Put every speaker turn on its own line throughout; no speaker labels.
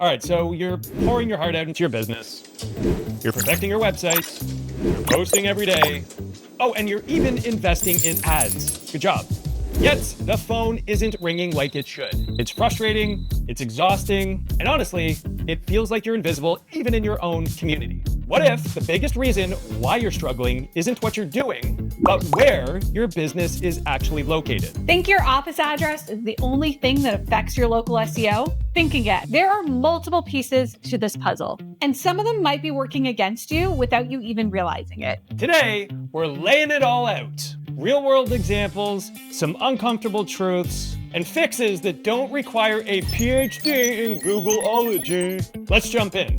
All right, so you're pouring your heart out into your business. You're perfecting your website. You're posting every day. Oh, and you're even investing in ads. Good job. Yet, the phone isn't ringing like it should. It's frustrating, it's exhausting, and honestly, it feels like you're invisible even in your own community. What if the biggest reason why you're struggling isn't what you're doing, but where your business is actually located?
Think your office address is the only thing that affects your local SEO? Think again. There are multiple pieces to this puzzle, and some of them might be working against you without you even realizing it.
Today, we're laying it all out. Real-world examples, some uncomfortable truths, and fixes that don't require a PhD in Googleology. Let's jump in.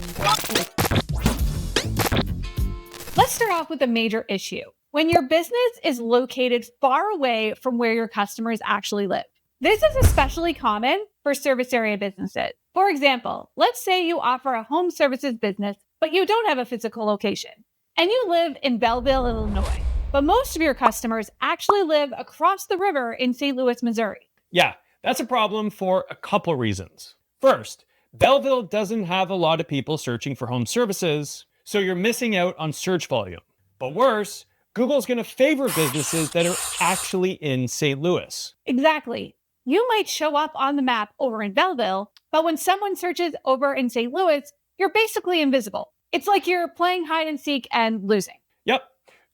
Let's start off with a major issue. When your business is located far away from where your customers actually live. This is especially common for service area businesses. For example, let's say you offer a home services business, but you don't have a physical location, and you live in Belleville, Illinois. But most of your customers actually live across the river in St. Louis, Missouri.
Yeah, that's a problem for a couple reasons. First, Belleville doesn't have a lot of people searching for home services, so you're missing out on search volume. But worse, Google's going to favor businesses that are actually in St. Louis.
Exactly. You might show up on the map over in Belleville, but when someone searches over in St. Louis, you're basically invisible. It's like you're playing hide and seek and losing.
Yep.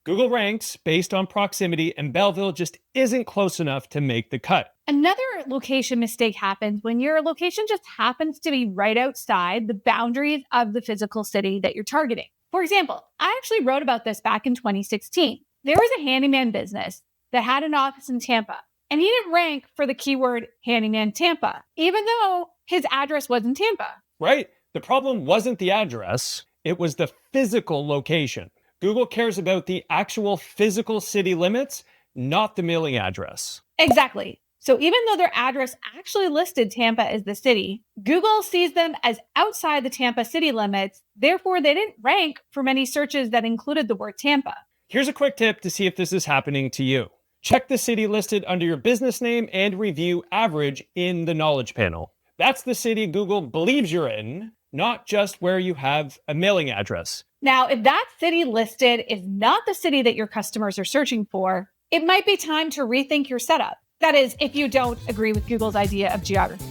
Google ranks based on proximity, and Belleville just isn't close enough to make the cut.
Another location mistake happens when your location just happens to be right outside the boundaries of the physical city that you're targeting. For example, I actually wrote about this back in 2016. There was a handyman business that had an office in Tampa, and he didn't rank for the keyword handyman Tampa, even though his address was in Tampa.
Right? The problem wasn't the address, it was the physical location. Google cares about the actual physical city limits, not the mailing address.
Exactly. So even though their address actually listed Tampa as the city, Google sees them as outside the Tampa city limits. Therefore, they didn't rank for many searches that included the word Tampa.
Here's a quick tip to see if this is happening to you. Check the city listed under your business name and review average in the knowledge panel. That's the city Google believes you're in, not just where you have a mailing address.
Now, if that city listed is not the city that your customers are searching for, it might be time to rethink your setup. That is, if you don't agree with Google's idea of geography.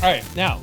All right, now,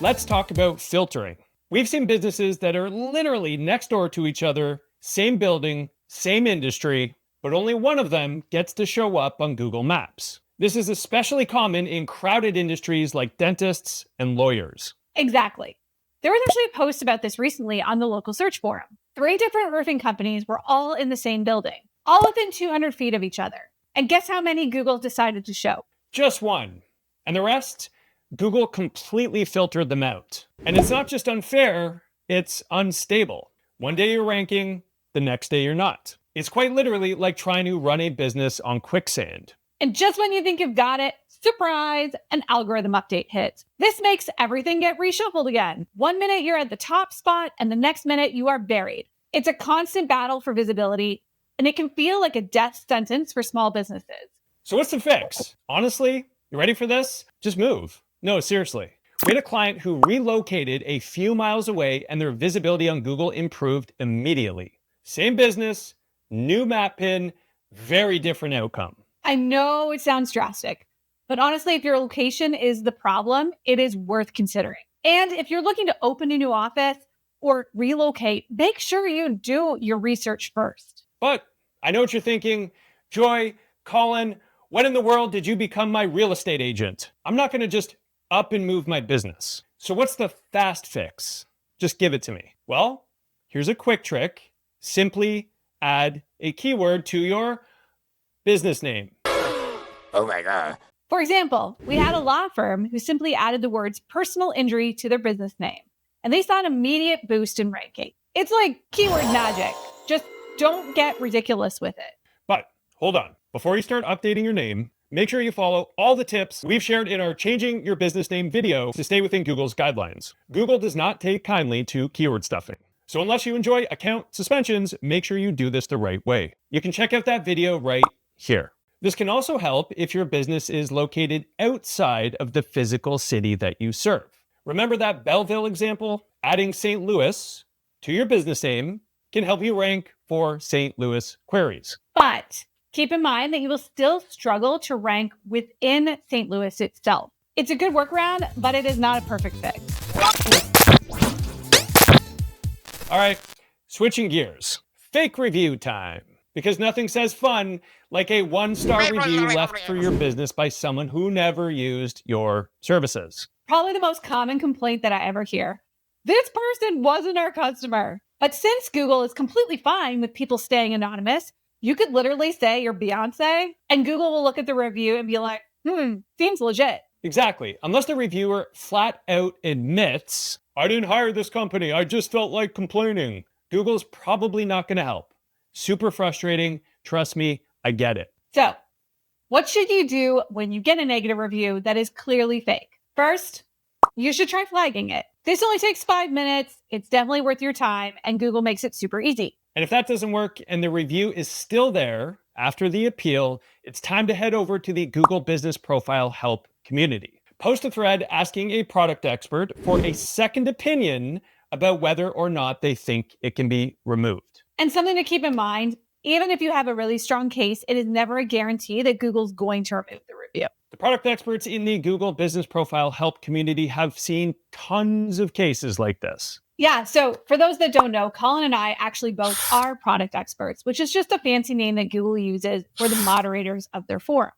let's talk about filtering. We've seen businesses that are literally next door to each other, same building, same industry, but only one of them gets to show up on Google Maps. This is especially common in crowded industries like dentists and lawyers.
Exactly. There was actually a post about this recently on the local search forum. 3 different roofing companies were all in the same building, all within 200 feet of each other. And guess how many Google decided to show?
Just one. And the rest? Google completely filtered them out. And it's not just unfair, it's unstable. One day you're ranking, the next day you're not. It's quite literally like trying to run a business on quicksand.
And just when you think you've got it, surprise, an algorithm update hits. This makes everything get reshuffled again. One minute you're at the top spot, and the next minute you are buried. It's a constant battle for visibility, and it can feel like a death sentence for small businesses.
So what's the fix? Honestly, you ready for this? Just move. No, seriously. We had a client who relocated a few miles away, and their visibility on Google improved immediately. Same business, new map pin, very different outcome.
I know it sounds drastic, but honestly, if your location is the problem, it is worth considering. And if you're looking to open a new office or relocate, make sure you do your research first.
But I know what you're thinking. Joy, Colin, when in the world did you become my real estate agent? I'm not going to just up and move my business. So what's the fast fix? Just give it to me. Well, here's a quick trick. Simply add a keyword to your business name.
Oh my God.
For example, we had a law firm who simply added the words personal injury to their business name, and they saw an immediate boost in ranking. It's like keyword magic. Just don't get ridiculous with it.
But hold on. Before you start updating your name, make sure you follow all the tips we've shared in our Changing Your Business Name video to stay within Google's guidelines. Google does not take kindly to keyword stuffing. So unless you enjoy account suspensions, make sure you do this the right way. You can check out that video right here. This can also help if your business is located outside of the physical city that you serve. Remember that Belleville example? Adding St. Louis to your business name can help you rank for St. Louis queries.
But keep in mind that you will still struggle to rank within St. Louis itself. It's a good workaround, but it is not a perfect fix.
All right, switching gears. Fake review time. Because nothing says fun like a 1-star review left for your business by someone who never used your services.
Probably the most common complaint that I ever hear. This person wasn't our customer. But since Google is completely fine with people staying anonymous, you could literally say you're Beyonce, and Google will look at the review and be like, seems legit.
Exactly. Unless the reviewer flat out admits, I didn't hire this company, I just felt like complaining. Google's probably not going to help. Super frustrating. Trust me, I get it.
So, what should you do when you get a negative review that is clearly fake? First, you should try flagging it. This only takes 5 minutes. It's definitely worth your time, and Google makes it super easy.
And if that doesn't work and the review is still there after the appeal, it's time to head over to the Google Business Profile Help community. Post a thread asking a product expert for a second opinion about whether or not they think it can be removed.
And something to keep in mind, even if you have a really strong case, it is never a guarantee that Google's going to remove the review.
The product experts in the Google Business Profile Help community have seen tons of cases like this.
Yeah, so for those that don't know, Colin and I actually both are product experts, which is just a fancy name that Google uses for the moderators of their forums.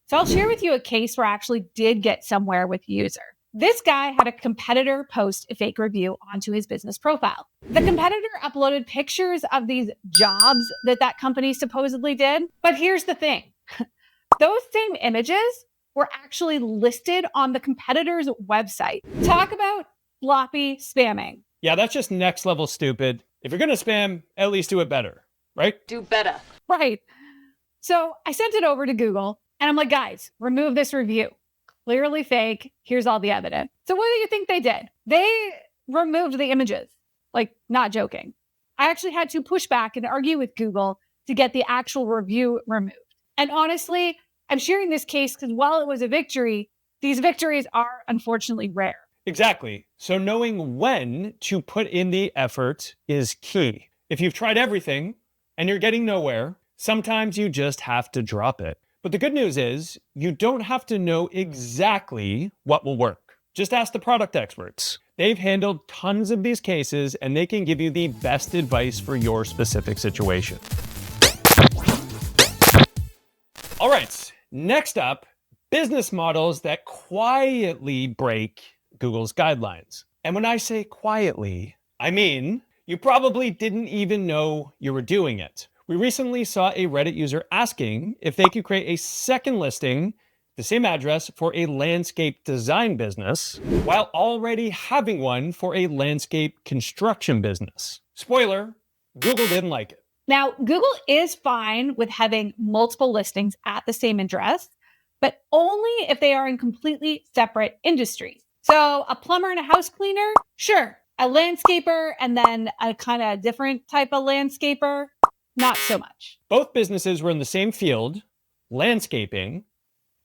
So I'll share with you a case where I actually did get somewhere with a user. This guy had a competitor post a fake review onto his business profile. The competitor uploaded pictures of these jobs that company supposedly did. But here's the thing. Those same images were actually listed on the competitor's website. Talk about sloppy spamming.
Yeah, that's just next level stupid. If you're going to spam, at least do it better, right?
Do better.
Right. So I sent it over to Google and I'm like, guys, remove this review. Clearly fake. Here's all the evidence. So what do you think they did? They removed the images. Like, not joking. I actually had to push back and argue with Google to get the actual review removed. And honestly, I'm sharing this case because while it was a victory, these victories are unfortunately rare.
Exactly. So knowing when to put in the effort is key. If you've tried everything and you're getting nowhere, sometimes you just have to drop it. But the good news is you don't have to know exactly what will work. Just ask the product experts. They've handled tons of these cases and they can give you the best advice for your specific situation. All right, next up, business models that quietly break Google's guidelines. And when I say quietly, I mean you probably didn't even know you were doing it. We recently saw a Reddit user asking if they could create a second listing, the same address, for a landscape design business, while already having one for a landscape construction business. Spoiler, Google didn't like it.
Now, Google is fine with having multiple listings at the same address, but only if they are in completely separate industries. So a plumber and a house cleaner, sure. A landscaper and then a kind of different type of landscaper, not so much.
Both businesses were in the same field, landscaping,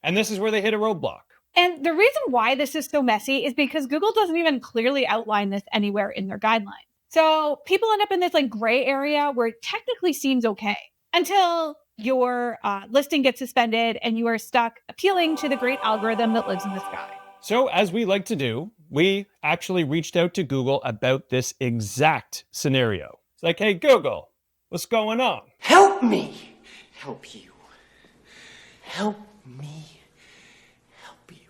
and this is where they hit a roadblock.
And the reason why this is so messy is because Google doesn't even clearly outline this anywhere in their guidelines. So people end up in this like gray area where it technically seems okay until your listing gets suspended and you are stuck appealing to the great algorithm that lives in the sky.
So as we like to do, we actually reached out to Google about this exact scenario. It's like, hey, Google, what's going on?
Help me help you. Help me help you.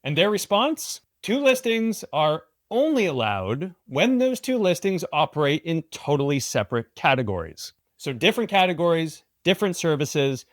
And their response? 2 listings are only allowed when those 2 listings operate in totally separate categories. So different categories, different services,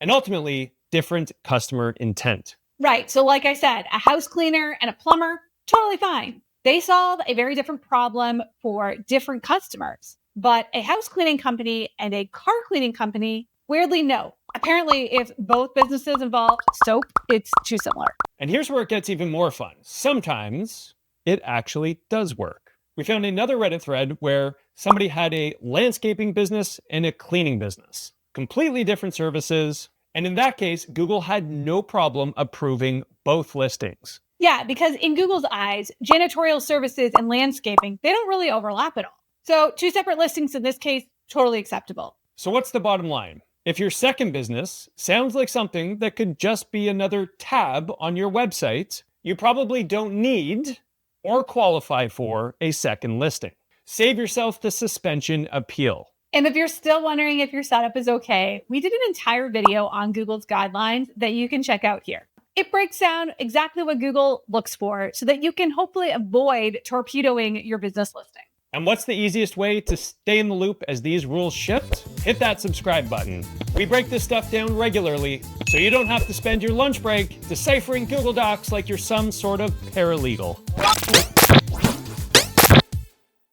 and ultimately different customer intent.
Right. So like I said, a house cleaner and a plumber, totally fine. They solve a very different problem for different customers. But a house cleaning company and a car cleaning company, weirdly, no. Apparently, if both businesses involve soap, it's too similar.
And here's where it gets even more fun. Sometimes it actually does work. We found another Reddit thread where somebody had a landscaping business and a cleaning business. Completely different services, And in that case, Google had no problem approving both listings.
Yeah, because in Google's eyes, janitorial services and landscaping, they don't really overlap at all. So 2 separate listings in this case, totally acceptable.
So what's the bottom line? If your second business sounds like something that could just be another tab on your website, you probably don't need or qualify for a second listing. Save yourself the suspension appeal.
And if you're still wondering if your setup is okay, we did an entire video on Google's guidelines that you can check out here. It breaks down exactly what Google looks for so that you can hopefully avoid torpedoing your business listing.
And what's the easiest way to stay in the loop as these rules shift? Hit that subscribe button. We break this stuff down regularly, so you don't have to spend your lunch break deciphering Google Docs like you're some sort of paralegal.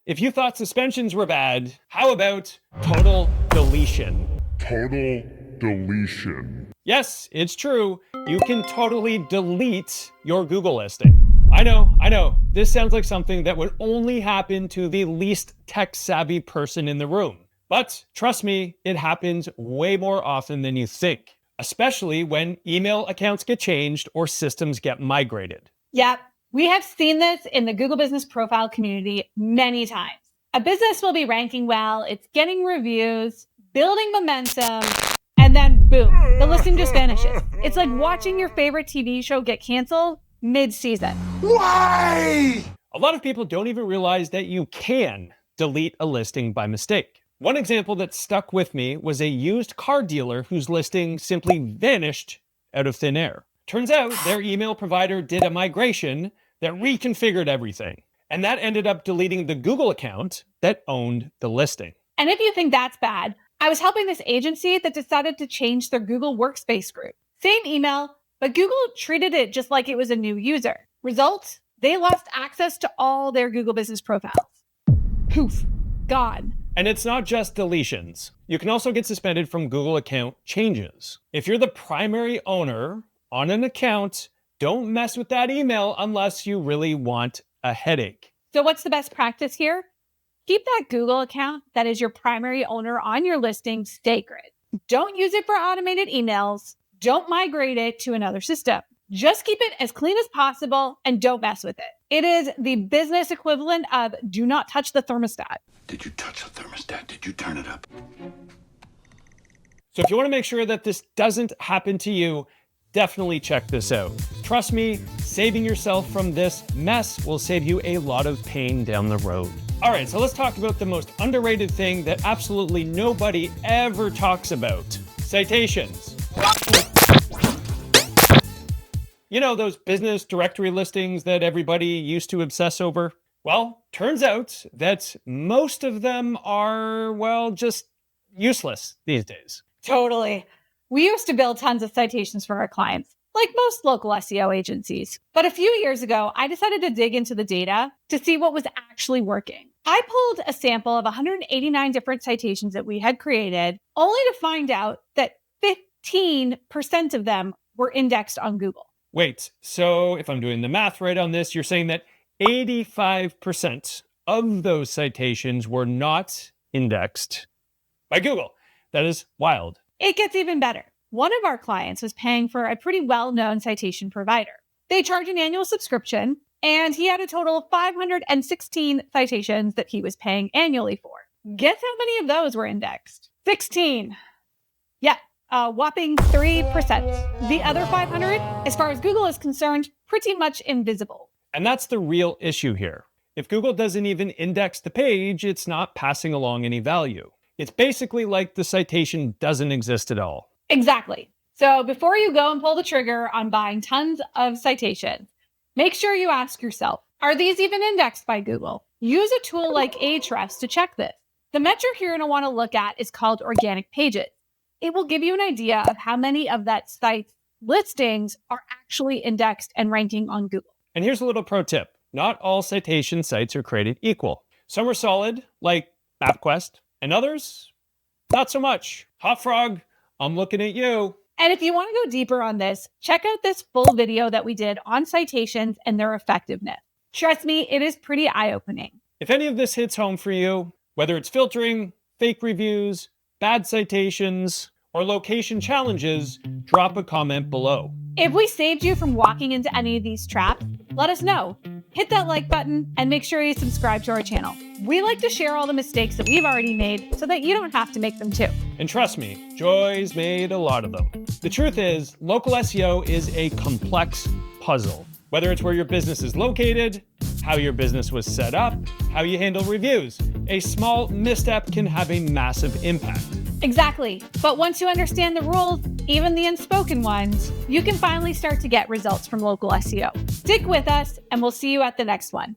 If you thought suspensions were bad, how about total deletion?
Total deletion.
Yes, it's true. You can totally delete your Google listing. I know. This sounds like something that would only happen to the least tech-savvy person in the room. But trust me, it happens way more often than you think, especially when email accounts get changed or systems get migrated.
Yep, we have seen this in the Google Business Profile community many times. A business will be ranking well, it's getting reviews, building momentum, and then boom, the listing just vanishes. It's like watching your favorite TV show get canceled mid-season.
Why?
A lot of people don't even realize that you can delete a listing by mistake. One example that stuck with me was a used car dealer whose listing simply vanished out of thin air. Turns out their email provider did a migration that reconfigured everything, and that ended up deleting the Google account that owned the listing.
And if you think that's bad, I was helping this agency that decided to change their Google Workspace group. Same email, but Google treated it just like it was a new user. Result? They lost access to all their Google Business Profiles. Poof, gone.
And it's not just deletions. You can also get suspended from Google account changes. If you're the primary owner on an account, don't mess with that email unless you really want a headache.
So what's the best practice here? Keep that Google account that is your primary owner on your listing sacred. Don't use it for automated emails. Don't migrate it to another system. Just keep it as clean as possible and don't mess with it. It is the business equivalent of do not touch the thermostat.
Did you touch the thermostat? Did you turn it up?
So if you want to make sure that this doesn't happen to you, definitely check this out. Trust me, saving yourself from this mess will save you a lot of pain down the road. All right, so let's talk about the most underrated thing that absolutely nobody ever talks about. Citations. You know, those business directory listings that everybody used to obsess over? Well, turns out that most of them are, well, just useless these days.
Totally. We used to build tons of citations for our clients, like most local SEO agencies. But a few years ago, I decided to dig into the data to see what was actually working. I pulled a sample of 189 different citations that we had created, only to find out that 15% of them were indexed on Google.
Wait, so if I'm doing the math right on this, you're saying that 85% of those citations were not indexed by Google. That is wild.
It gets even better. One of our clients was paying for a pretty well-known citation provider. They charge an annual subscription, and he had a total of 516 citations that he was paying annually for. Guess how many of those were indexed? 16. Yeah, a whopping 3%. The other 500, as far as Google is concerned, pretty much invisible.
And that's the real issue here. If Google doesn't even index the page, it's not passing along any value. It's basically like the citation doesn't exist at all.
Exactly. So before you go and pull the trigger on buying tons of citations, make sure you ask yourself, are these even indexed by Google? Use a tool like Ahrefs to check this. The metric you're going to want to look at is called organic pages. It will give you an idea of how many of that site's listings are actually indexed and ranking on Google.
And here's a little pro tip. Not all citation sites are created equal. Some are solid, like MapQuest, and others, not so much. Hot Frog, I'm looking at you.
And if you want to go deeper on this, check out this full video that we did on citations and their effectiveness. Trust me, it is pretty eye-opening.
If any of this hits home for you, whether it's filtering, fake reviews, bad citations, or location challenges, drop a comment below.
If we saved you from walking into any of these traps, let us know. Hit that like button and make sure you subscribe to our channel. We like to share all the mistakes that we've already made so that you don't have to make them too.
And trust me, Joy's made a lot of them. The truth is, local SEO is a complex puzzle. Whether it's where your business is located, how your business was set up, how you handle reviews, a small misstep can have a massive impact.
Exactly. But once you understand the rules, even the unspoken ones, you can finally start to get results from local SEO. Stick with us, and we'll see you at the next one.